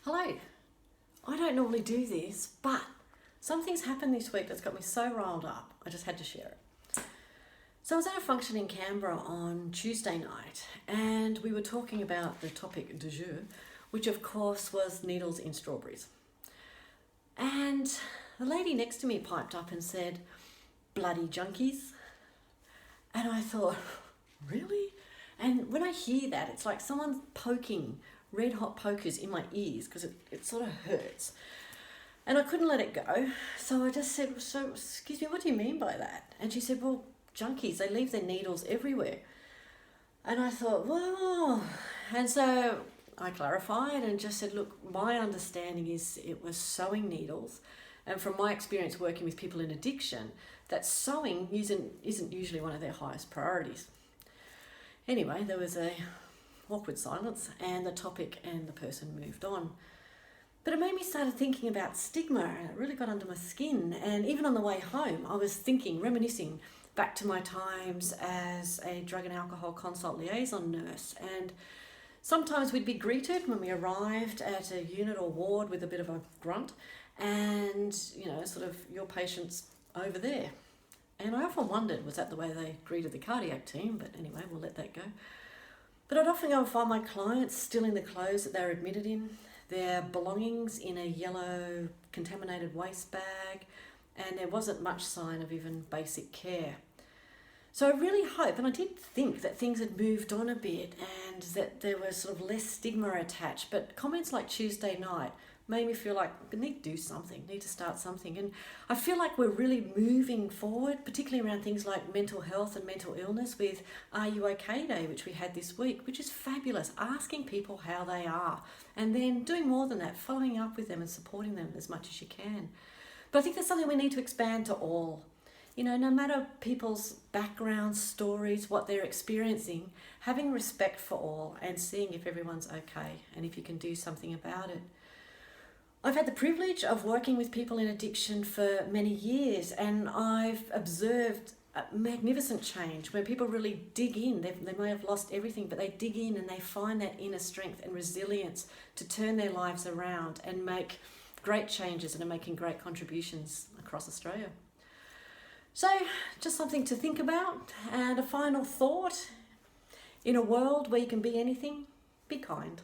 Hello. I don't normally do this, but something's happened this week that's got me so riled up, I just had to share it. So I was at a function in Canberra on Tuesday night, and we were talking about the topic du jour, which of course was needles in strawberries. And the lady next to me piped up and said, "Bloody junkies." And I thought, really? And when I hear that, it's like someone's poking red hot pokers in my ears because it sort of hurts. And I couldn't let it go. So I just said, "So, excuse me, what do you mean by that?" And she said, "Well, junkies, they leave their needles everywhere." And I thought, whoa. And so I clarified and just said, look, my understanding is it was sewing needles. And from my experience working with people in addiction, that sewing isn't usually one of their highest priorities. Anyway, there was a awkward silence and the topic and the person moved on. But it made me start thinking about stigma, and it really got under my skin. And even on the way home, I was thinking, reminiscing back to my times as a drug and alcohol consult liaison nurse. And sometimes we'd be greeted when we arrived at a unit or ward with a bit of a grunt and, sort of, "Your patient's over there." And I often wondered, was that the way they greeted the cardiac team? But anyway, we'll let that go. But I'd often go and find my clients still in the clothes that they were admitted in, their belongings in a yellow contaminated waste bag, and there wasn't much sign of even basic care. So I really hope, and I did think that things had moved on a bit and that there was sort of less stigma attached, but comments like Tuesday night made me feel like we need to do something, need to start something. And I feel like we're really moving forward, particularly around things like mental health and mental illness with Are You OK Day, which we had this week, which is fabulous, asking people how they are and then doing more than that, following up with them and supporting them as much as you can. But I think that's something we need to expand to all. No matter people's backgrounds, stories, what they're experiencing, having respect for all and seeing if everyone's okay and if you can do something about it. I've had the privilege of working with people in addiction for many years, and I've observed a magnificent change where people really dig in. They may have lost everything, but they dig in and they find that inner strength and resilience to turn their lives around and make great changes and are making great contributions across Australia. So just something to think about, and a final thought: in a world where you can be anything, be kind.